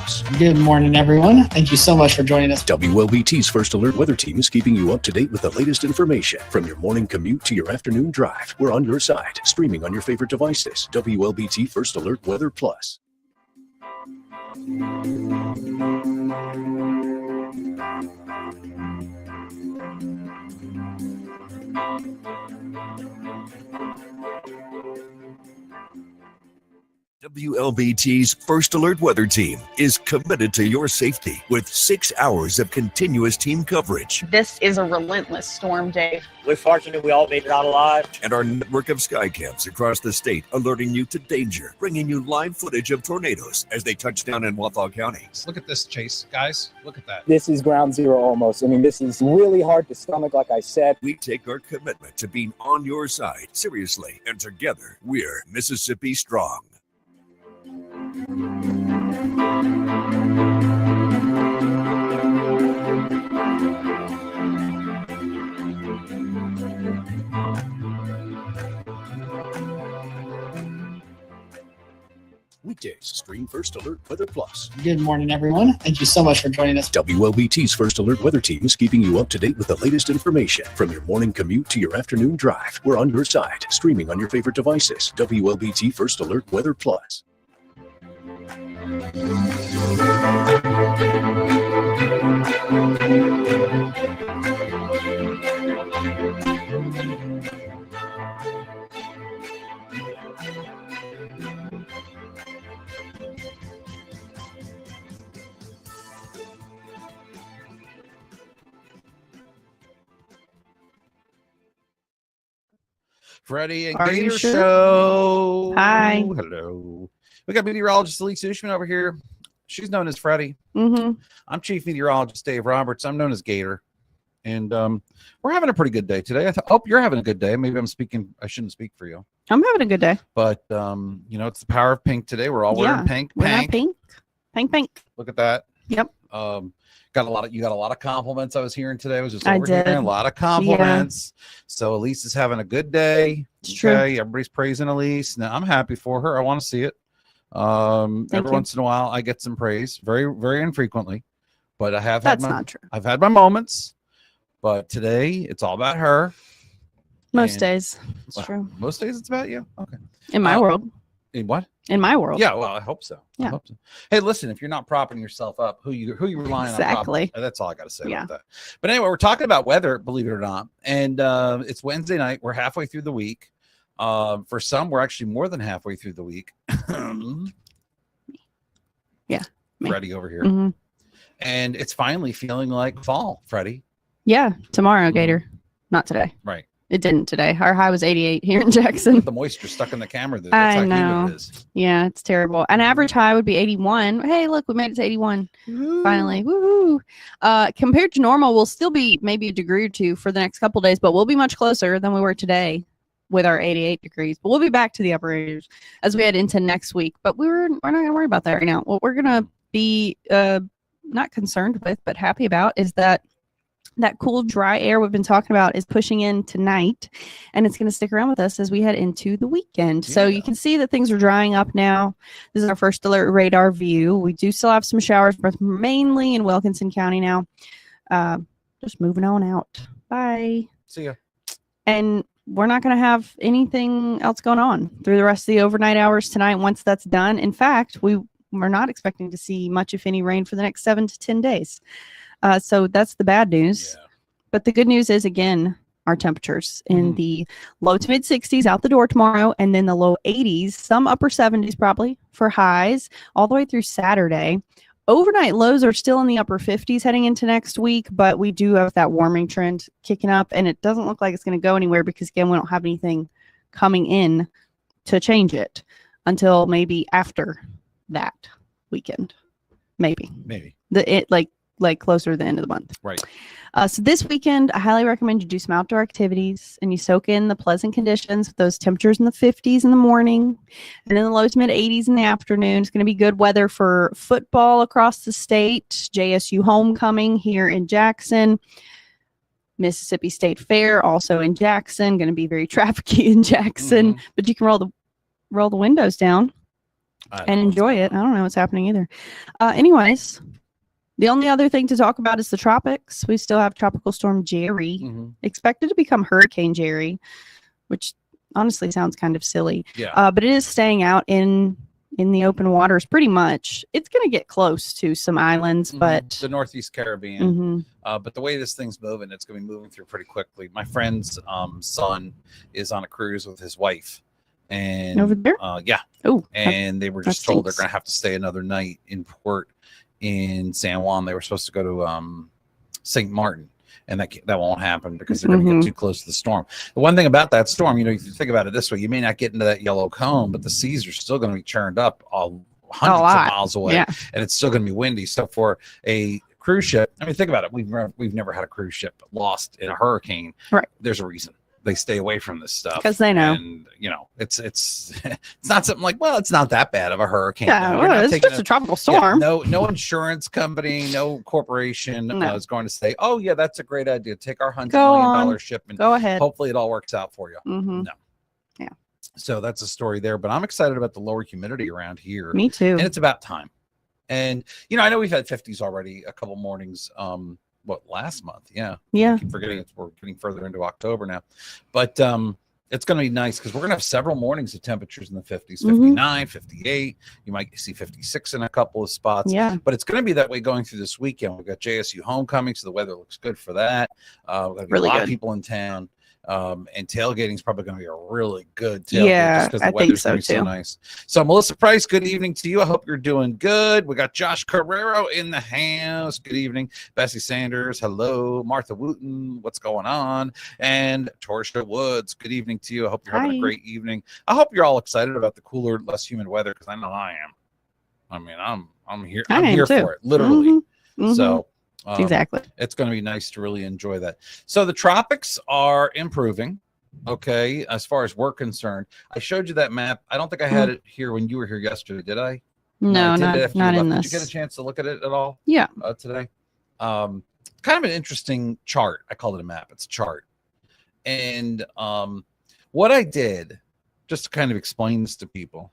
Plus. Good morning, everyone. Thank you so much for joining us. WLBT's First Alert Weather Team is keeping you up to date with the latest information. From your morning commute to your afternoon drive, we're on your side, streaming on your favorite devices. WLBT First Alert Weather Plus. WLBT's First Alert Weather Team is committed to your safety with 6 hours of continuous team coverage. This is a relentless storm, Dave. We're fortunate we all made it out alive. And our network of skycams across the state alerting you to danger, bringing you live footage of tornadoes as they touch down in Wathau County. Look at this, Chase. Guys, look at that. This is ground zero almost. I mean, this is really hard to stomach, like I said. We take our commitment to being on your side seriously, and together we're Mississippi Strong. Weekdays, stream First Alert Weather Plus. Good morning, everyone. Thank you so much for joining us. WLBT's First Alert Weather Team is keeping you up to date with the latest information. From your morning commute to your afternoon drive, we're on your side, streaming on your favorite devices. WLBT First Alert Weather Plus. Freddie and Are you Gator sure? Show. Hi. Hello. We got meteorologist Elise Ushman over here. She's known as Freddie. Mm-hmm. I'm Chief Meteorologist Dave Roberts. I'm known as Gator. And we're having a pretty good day today. I hope you're having a good day. Maybe I shouldn't speak for you. I'm having a good day. But, it's the power of pink today. We're all wearing pink. We're not pink. Pink. Look at that. Yep. You got a lot of compliments I was hearing today. I was just I over here, did. a lot of compliments. So Elise is having a good day. It's true. Everybody's praising Elise. Now I'm happy for her. I want to see it. Every once in a while I get some praise, very, very infrequently, but I have That's not true. I've had my moments, but today it's all about her. Most And- days. It's Well, true. Most days it's about you. Okay. In my world. In what? In my world. Yeah, well, I hope so. I Yeah. hope so. Hey, listen, if you're not propping yourself up, who you relying on? Exactly. propping? That's all I got to say Yeah. about that. But anyway, we're talking about weather, believe it or not, and it's Wednesday night. We're halfway through the week. For some, we're actually more than halfway through the week. Yeah, me. Freddie over here, Mhm. and it's finally feeling like fall. Freddie, Yeah. Tomorrow, Gator. Not today. right? It didn't today. Our high was 88 here in Jackson. The moisture stuck in the camera. That's I how know. humid it is. Yeah, it's terrible. An average high would be 81. Hey, look, we made it to 81. Finally. Woohoo. Compared to normal, we'll still be maybe a degree or two for the next couple days, but we'll be much closer than we were today with our 88 degrees. But we'll be back to the upper 80s as we head into next week. But we're not going to worry about that right now. What we're going to be not concerned with, but happy about is that cool, dry air we've been talking about is pushing in tonight, and it's going to stick around with us as we head into the weekend. So you can see that things are drying up now. This is our first alert radar view. We do still have some showers, but mainly in Wilkinson County now. Just moving on out. Bye. See ya. And we're not going to have anything else going on through the rest of the overnight hours tonight once that's done. In fact, we're not expecting to see much, if any, rain for the next 7 to 10 days. So that's the bad news. Yeah. But the good news is, again, our temperatures in the low to mid 60s out the door tomorrow, and then the low 80s, some upper 70s probably for highs all the way through Saturday. Overnight lows are still in the upper 50s heading into next week, but we do have that warming trend kicking up, and it doesn't look like it's going to go anywhere because, again, we don't have anything coming in to change it until maybe after that weekend. Maybe. Like closer to the end of the month. Right. So this weekend, I highly recommend you do some outdoor activities and you soak in the pleasant conditions with those temperatures in the 50s in the morning and in the low to mid 80s in the afternoon. It's going to be good weather for football across the state, JSU homecoming here in Jackson, Mississippi State Fair also in Jackson, going to be very trafficy in Jackson, but you can roll the windows down and enjoy it. I don't know what's happening either. Anyways, the only other thing to talk about is the tropics. We still have Tropical Storm Jerry, expected to become Hurricane Jerry, which honestly sounds kind of silly. Yeah. But it is staying out in the open waters pretty much. It's going to get close to some islands, but the Northeast Caribbean. But the way this thing's moving, it's going to be moving through pretty quickly. My friend's son is on a cruise with his wife. And over there? Yeah. Oh. And they were just told they're going to have to stay another night in port in San Juan. They were supposed to go to St. Martin, and that won't happen because they're going to get too close to the storm. The one thing about that storm, if you think about it this way, you may not get into that yellow cone, but the seas are still going to be churned up hundreds of miles away, and it's still going to be windy. So for a cruise ship, I mean, think about it. We've never had a cruise ship lost in a hurricane. Right. There's a reason. They stay away from this stuff because they know, and it's it's not something like, well, it's not that bad of a hurricane. Yeah, well, it's just a tropical storm. Yeah, no insurance company, no corporation is going to say, oh yeah, that's a great idea. Take our $100 million ship and go ahead. Hopefully it all works out for you. No. Yeah. So that's a story there, but I'm excited about the lower humidity around here. Me too. And it's about time. And I know we've had 50s already a couple mornings. Last month? Yeah. I keep forgetting we're getting further into October now, but it's going to be nice because we're going to have several mornings of temperatures in the 50s, 59, 58. You might see 56 in a couple of spots. Yeah. But it's going to be that way going through this weekend. We've got JSU homecoming, so the weather looks good for that. We've got a lot of people in town. And tailgating is probably going to be a really good tailgate. Yeah, just because the weather's going to be so nice. So Melissa Price, good evening to you. I hope you're doing good. We got Josh Carrero in the house. Good evening. Bessie Sanders, hello. Martha Wooten, what's going on? And Torsha Woods, good evening to you. I hope you're having a great evening. I hope you're all excited about the cooler, less humid weather because I know I am. I mean, I'm here. I'm here for it, literally. So. Exactly. It's going to be nice to really enjoy that. So the tropics are improving. Okay. As far as we're concerned, I showed you that map. I don't think I had it here when you were here yesterday. Did I? No, not in this. Did you get a chance to look at it at all? Yeah. Today. Kind of an interesting chart. I call it a map. It's a chart. And what I did, just to kind of explain this to people,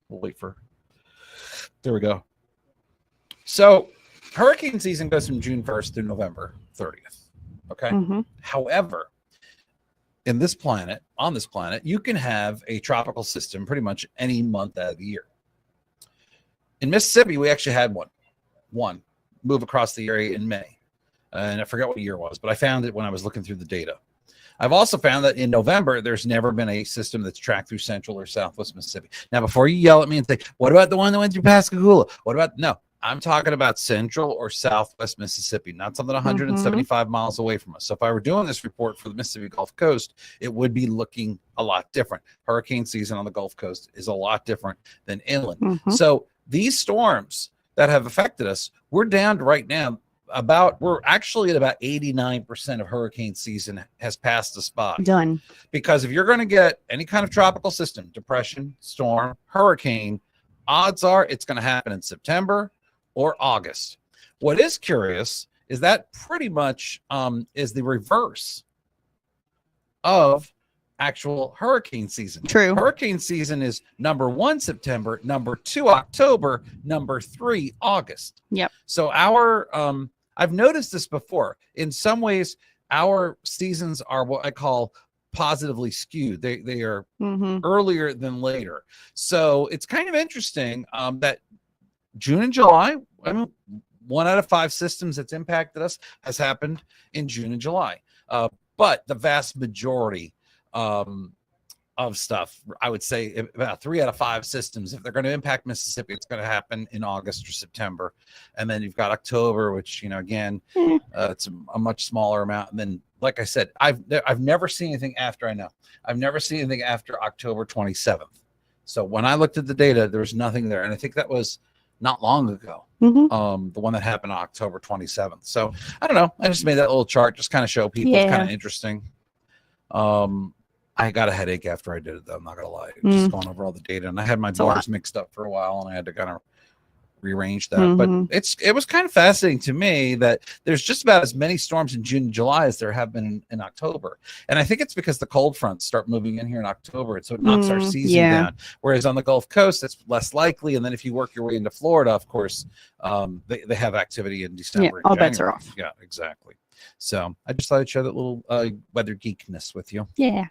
there we go. So hurricane season goes from June 1st through November 30th. Okay. However, on this planet, you can have a tropical system pretty much any month out of the year. In Mississippi, we actually had one move across the area in May. And I forget what year it was, but I found it when I was looking through the data. I've also found that in November, there's never been a system that's tracked through central or southwest Mississippi. Now, before you yell at me and say, what about the one that went through Pascagoula? No. I'm talking about central or southwest Mississippi, not something 175 miles away from us. So if I were doing this report for the Mississippi Gulf Coast, it would be looking a lot different. Hurricane season on the Gulf Coast is a lot different than inland. So these storms that have affected us, we're down to right now we're actually at about 89% of hurricane season has passed us by. Done. Because if you're going to get any kind of tropical system, depression, storm, hurricane, odds are it's going to happen in September or August. What is curious is that pretty much is the reverse of actual hurricane season. True. Hurricane season is number 1 September, number 2 October, number 3 August. Yep. So our I've noticed this before. In some ways, our seasons are what I call positively skewed. They are earlier than later. So it's kind of interesting that June and July, I mean, 1 out of 5 systems that's impacted us has happened in June and July. But the vast majority of stuff, I would say about 3 out of 5 systems, if they're going to impact Mississippi, it's going to happen in August or September. And then you've got October, which, again, it's a much smaller amount. And then, like I said, I've never seen anything after I've never seen anything after October 27th. So when I looked at the data, there was nothing there. And I think that was not long ago, the one that happened on October 27th. So I don't know. I just made that little chart, just kind of show people. It's kind of interesting. I got a headache after I did it, though. I'm not going to lie. Just going over all the data. And I had my bars mixed up for a while, and I had to kind of rearrange that. But it was kind of fascinating to me that there's just about as many storms in June and July as there have been in October. And I think it's because the cold fronts start moving in here in October, and so it knocks our season down. Whereas on the Gulf Coast, it's less likely. And then if you work your way into Florida, of course, they have activity in December. All bets are off. Yeah, exactly. So I just thought I'd share that little weather geekness with you. Yeah.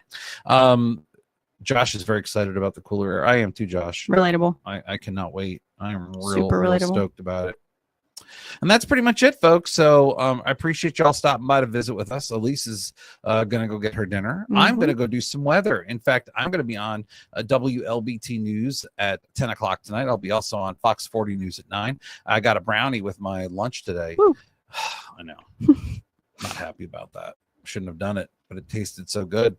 Josh is very excited about the cooler air. I am too, Josh. Relatable. I cannot wait. I'm Super real relatable. stoked about it. And that's pretty much it, folks. So I appreciate y'all stopping by to visit with us. Elise is going to go get her dinner. I'm going to go do some weather. In fact, I'm going to be on WLBT News at 10 o'clock tonight. I'll be also on Fox 40 News at 9. I got a brownie with my lunch today. I know. Not happy about that. Shouldn't have done it, but it tasted so good.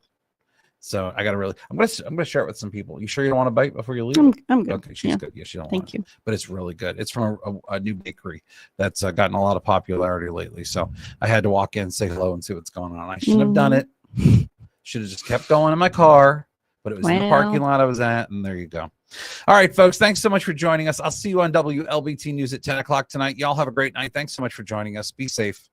So I got to really, I'm going to share it with some people. You sure you don't want to bite before you leave? I'm good. Okay. She's good. Yeah. She don't Thank want you. it, but it's really good. It's from a new bakery that's gotten a lot of popularity lately. So I had to walk in, say hello, and see what's going on. I shouldn't have done it. Should have just kept going in my car, but it was in the parking lot I was at. And there you go. All right, folks. Thanks so much for joining us. I'll see you on WLBT News at 10 o'clock tonight. Y'all have a great night. Thanks so much for joining us. Be safe.